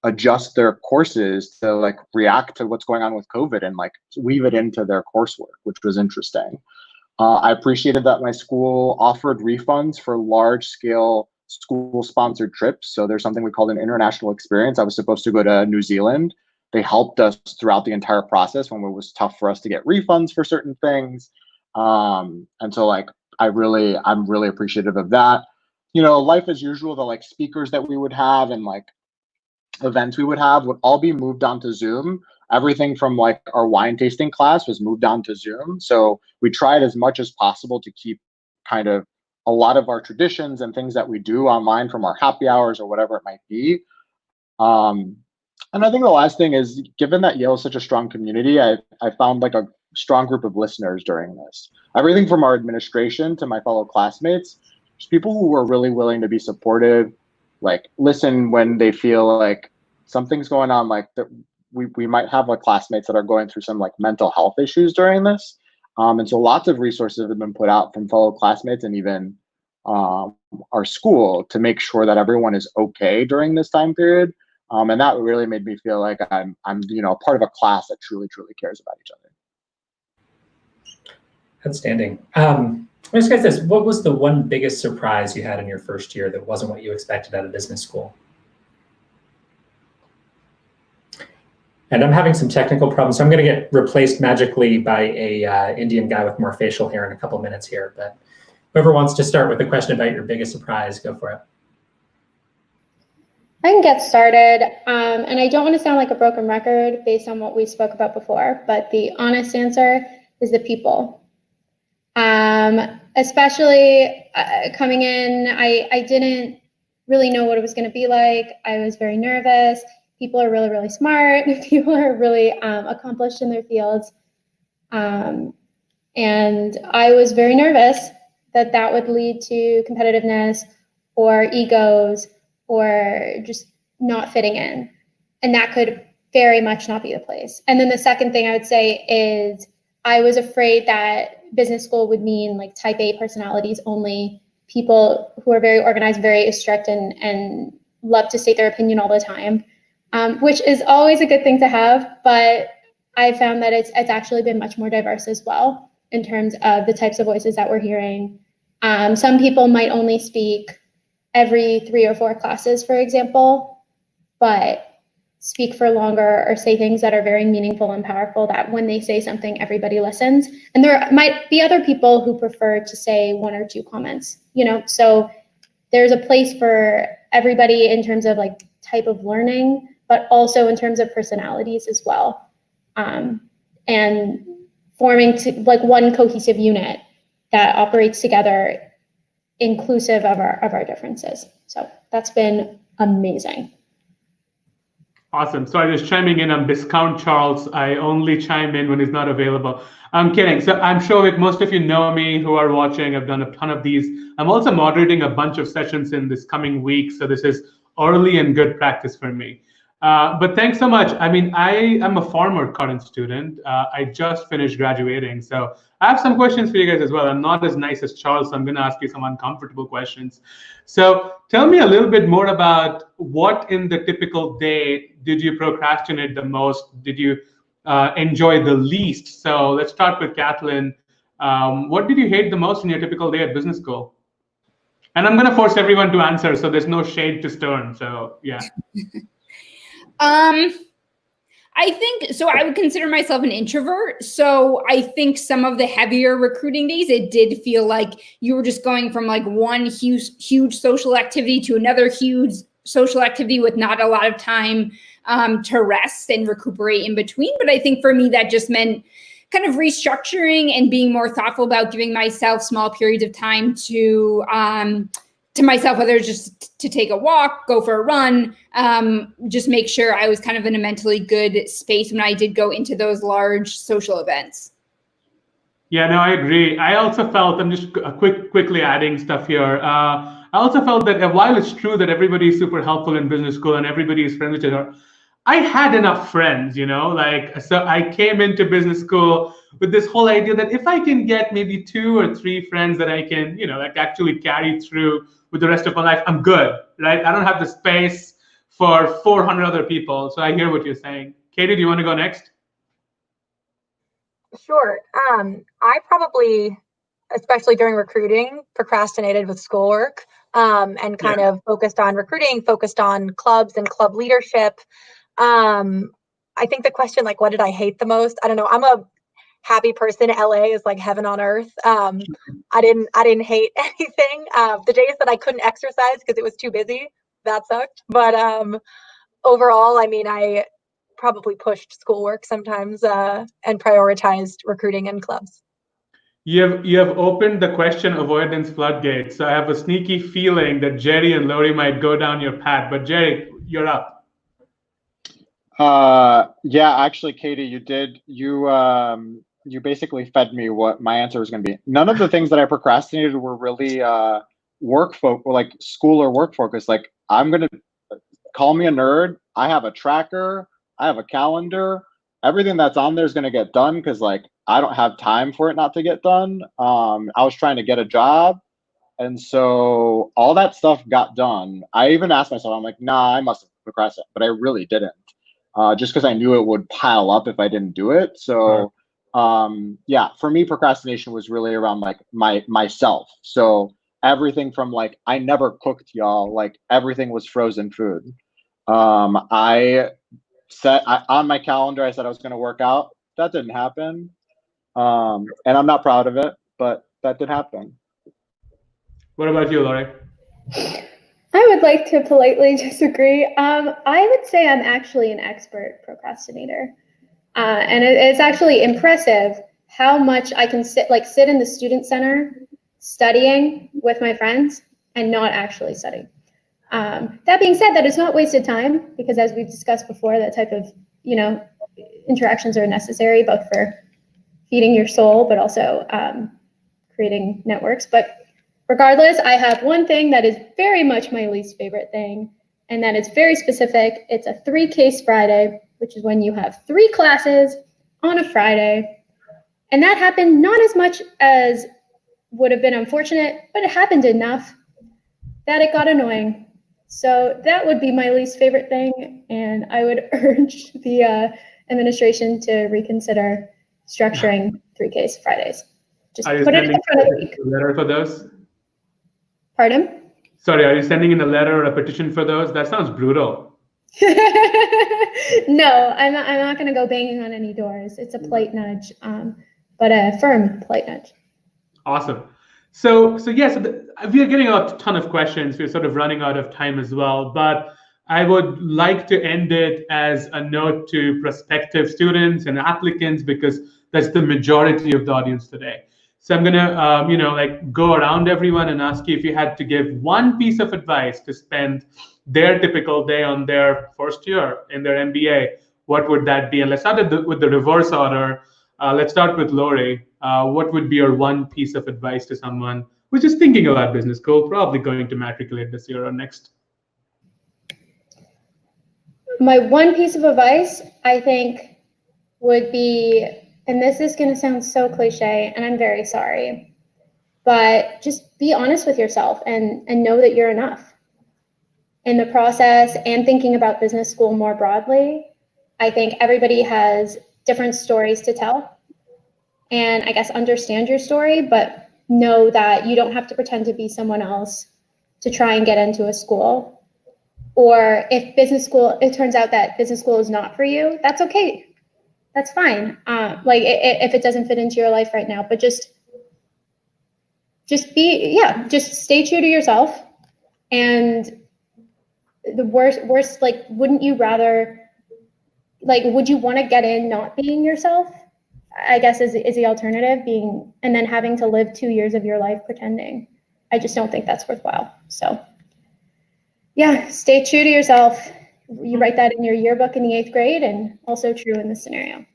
adjust their courses to like react to what's going on with COVID and like weave it into their coursework, which was interesting. I appreciated that my school offered refunds for large scale school sponsored trips. So there's something we called an international experience. I was supposed to go to New Zealand. They helped us throughout the entire process when it was tough for us to get refunds for certain things. And so like I'm really appreciative of that. Life as usual, the like speakers that we would have and like events we would have would all be moved onto Zoom. Everything from like our wine tasting class was moved onto Zoom. So we tried as much as possible to keep kind of a lot of our traditions and things that we do online, from our happy hours or whatever it might be. And I think the last thing is, given that Yale is such a strong community, I found like a strong group of listeners during this. Everything from our administration to my fellow classmates, just people who were really willing to be supportive, like listen when they feel like something's going on, like that we might have like classmates that are going through some like mental health issues during this. And so lots of resources have been put out from fellow classmates and even our school to make sure that everyone is okay during this time period. And that really made me feel like I'm part of a class that truly cares about each other. Outstanding. Let me just ask this: what was the one biggest surprise you had in your first year that wasn't what you expected out of business school? And I'm having some technical problems, so I'm going to get replaced magically by a Indian guy with more facial hair in a couple minutes here. But whoever wants to start with a question about your biggest surprise, go for it. I can get started, and I don't want to sound like a broken record based on what we spoke about before, but the honest answer is the people. Especially coming in, I didn't really know what it was going to be like. I was very nervous. People are really smart. People are really accomplished in their fields. And I was very nervous that would lead to competitiveness or egos or just not fitting in. And that could very much not be the place. And then the second thing I would say is I was afraid that business school would mean like type A personalities only, people who are very organized, very strict, and love to state their opinion all the time, which is always a good thing to have. But I found that it's actually been much more diverse as well in terms of the types of voices that we're hearing. Some people might only speak every 3 or 4 classes, for example, but speak for longer or say things that are very meaningful and powerful, that when they say something, everybody listens. And there might be other people who prefer to say 1 or 2 comments, so there's a place for everybody in terms of like type of learning, but also in terms of personalities as well. And forming like one cohesive unit that operates together, inclusive of our differences. So that's been amazing. Awesome. So I was chiming in on discount Charles. I only chime in when he's not available. I'm kidding. So I'm sure like most of you know me who are watching. I've done a ton of these. I'm also moderating a bunch of sessions in this coming week. So this is early and good practice for me. But thanks so much. I mean, I am a former current student. I just finished graduating. So I have some questions for you guys as well. I'm not as nice as Charles, so I'm going to ask you some uncomfortable questions. So tell me a little bit more about what in the typical day did you procrastinate the most? Did you enjoy the least? So let's start with Kathleen. What did you hate the most in your typical day at business school? And I'm going to force everyone to answer, so there's no shade to Stern. So yeah. I think, so I would consider myself an introvert. So I think some of the heavier recruiting days, it did feel like you were just going from like one huge social activity to another huge social activity with not a lot of time to rest and recuperate in between. But I think for me, that just meant kind of restructuring and being more thoughtful about giving myself small periods of time to myself, whether it's just to take a walk, go for a run, just make sure I was kind of in a mentally good space when I did go into those large social events. Yeah, no, I agree. I also felt, I'm just quickly adding stuff here. I also felt that while it's true that everybody is super helpful in business school and everybody is friends with each other, I had enough friends, so I came into business school with this whole idea that if I can get maybe 2 or 3 friends that I can, like actually carry through with the rest of my life, I'm good, right? I don't have the space for 400 other people. So I hear what you're saying. Katie, do you want to go next? Sure. I probably, especially during recruiting, procrastinated with schoolwork and kind of focused on recruiting, focused on clubs and club leadership. I think the question, like, what did I hate the most? I don't know. happy person. LA is like heaven on earth. I didn't hate anything. The days that I couldn't exercise because it was too busy, that sucked. But overall, I mean, I probably pushed schoolwork sometimes and prioritized recruiting and clubs. You have opened the question avoidance floodgates. So I have a sneaky feeling that Jerry and Lori might go down your path. But Jerry, you're up. Yeah, actually, Katie, you basically fed me what my answer was going to be. None of the things that I procrastinated were really like school or work focused. Like, I'm going to call me a nerd. I have a tracker. I have a calendar. Everything that's on there is going to get done because, like, I don't have time for it not to get done. I was trying to get a job. And so all that stuff got done. I even asked myself, I'm like, nah, I must have procrastinated, but I really didn't. Just because I knew it would pile up if I didn't do it. So yeah, for me, procrastination was really around like myself. So everything from like, I never cooked, y'all, like everything was frozen food. I set on my calendar, I said I was going to work out. That didn't happen. And I'm not proud of it, but that did happen. What about you, Lori? I would like to politely disagree. I would say I'm actually an expert procrastinator. And it's actually impressive how much I can sit in the student center studying with my friends and not actually studying. That being said, that is not wasted time because as we've discussed before, that type of, interactions are necessary both for feeding your soul, but also creating networks. But regardless, I have one thing that is very much my least favorite thing, and that is very specific. It's a 3-case Friday, which is when you have 3 classes on a Friday. And that happened not as much as would have been unfortunate, but it happened enough that it got annoying. So that would be my least favorite thing, and I would urge the administration to reconsider structuring 3-case Fridays. Just put it in the front of the week. Letter for those? Pardon? Sorry, are you sending in a letter or a petition for those? That sounds brutal. No, I'm not going to go banging on any doors. It's a polite nudge, but a firm polite nudge. Awesome. So yes, we are getting a ton of questions. We're sort of running out of time as well, but I would like to end it as a note to prospective students and applicants because that's the majority of the audience today. So I'm gonna, go around everyone and ask you if you had to give one piece of advice to spend their typical day on their first year in their MBA, what would that be? And let's start with the reverse order. Let's start with Lori. What would be your one piece of advice to someone who's just thinking about business school, probably going to matriculate this year or next? My one piece of advice, I think, would be, and this is going to sound so cliche, and I'm very sorry, but just be honest with yourself and know that you're enough. In the process and thinking about business school more broadly, I think everybody has different stories to tell. And I guess understand your story, but know that you don't have to pretend to be someone else to try and get into a school. Or if it turns out that business school is not for you, that's okay. That's fine. If it doesn't fit into your life right now, but just stay true to yourself. And the worst, wouldn't you rather, would you want to get in not being yourself? I guess is the alternative and then having to live 2 years of your life pretending. I just don't think that's worthwhile. So yeah, stay true to yourself. You write that in your yearbook in the 8th grade, and also true in this scenario.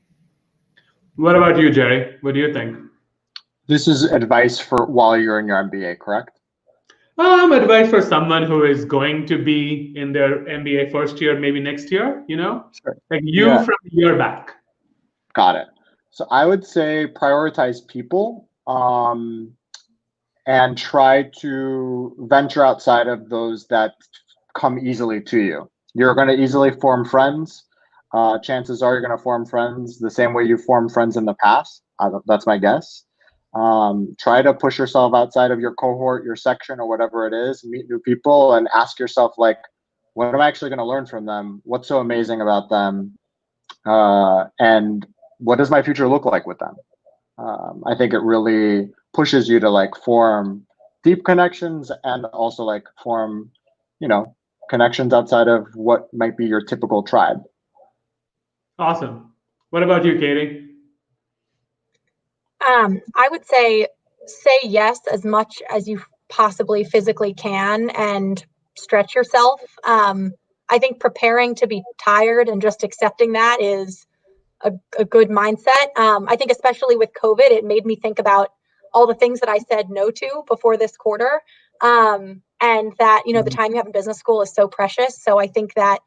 What about you, Jerry? What do you think? This is advice for while you're in your MBA, correct? Advice for someone who is going to be in their MBA first year, maybe next year, Sure. Like you from a year back. Got it. So I would say prioritize people and try to venture outside of those that come easily to you. You're going to easily form friends. Chances are you're going to form friends the same way you formed friends in the past. That's my guess. Try to push yourself outside of your cohort, your section, or whatever it is, meet new people and ask yourself, what am I actually going to learn from them? What's so amazing about them? And what does my future look like with them? I think it really pushes you to like form deep connections and also like form, connections outside of what might be your typical tribe. Awesome. What about you, Katie? I would say yes as much as you possibly physically can and stretch yourself. I think preparing to be tired and just accepting that is a good mindset. I think especially with COVID, it made me think about all the things that I said no to before this quarter. And that, the time you have in business school is so precious. So I think that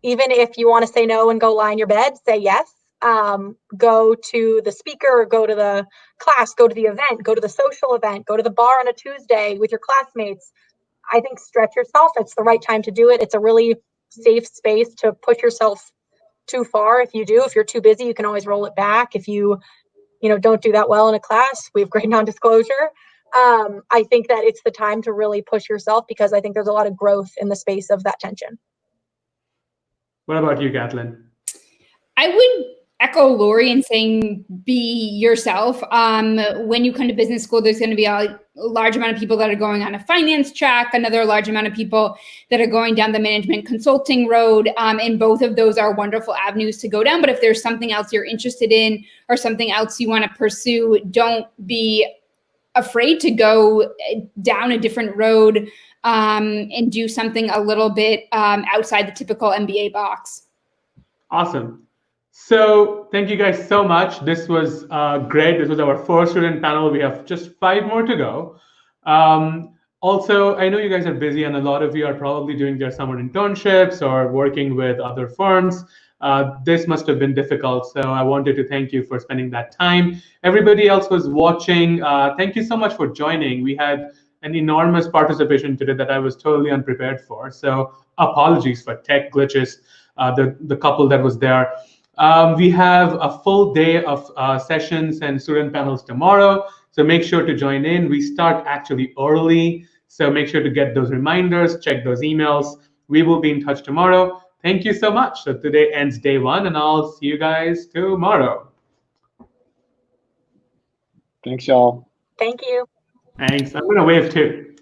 even if you want to say no and go lie in your bed, say yes. Go to the speaker, go to the class, go to the event, go to the social event, go to the bar on a Tuesday with your classmates. I think stretch yourself. It's the right time to do it. It's a really safe space to push yourself too far. If you're too busy, you can always roll it back. If you don't do that well in a class, we have great non-disclosure. I think that it's the time to really push yourself because I think there's a lot of growth in the space of that tension. What about you, Kathleen? I would echo Lori in saying be yourself. When you come to business school, there's going to be a large amount of people that are going on a finance track, another large amount of people that are going down the management consulting road. And both of those are wonderful avenues to go down. But if there's something else you're interested in or something else you want to pursue, don't be afraid to go down a different road and do something a little bit outside the typical MBA box. Awesome. So thank you guys so much. This was great. This was our 4th student panel. We have just 5 more to go. Also, I know you guys are busy and a lot of you are probably doing their summer internships or working with other firms. This must have been difficult. So I wanted to thank you for spending that time. Everybody else was watching. Thank you so much for joining. We had an enormous participation today that I was totally unprepared for. So apologies for tech glitches, the couple that was there. We have a full day of sessions and student panels tomorrow. So make sure to join in. We start actually early. So make sure to get those reminders, check those emails. We will be in touch tomorrow. Thank you so much. So today ends day 1 and I'll see you guys tomorrow. Thanks, y'all. Thank you. Thanks. I'm going to wave too.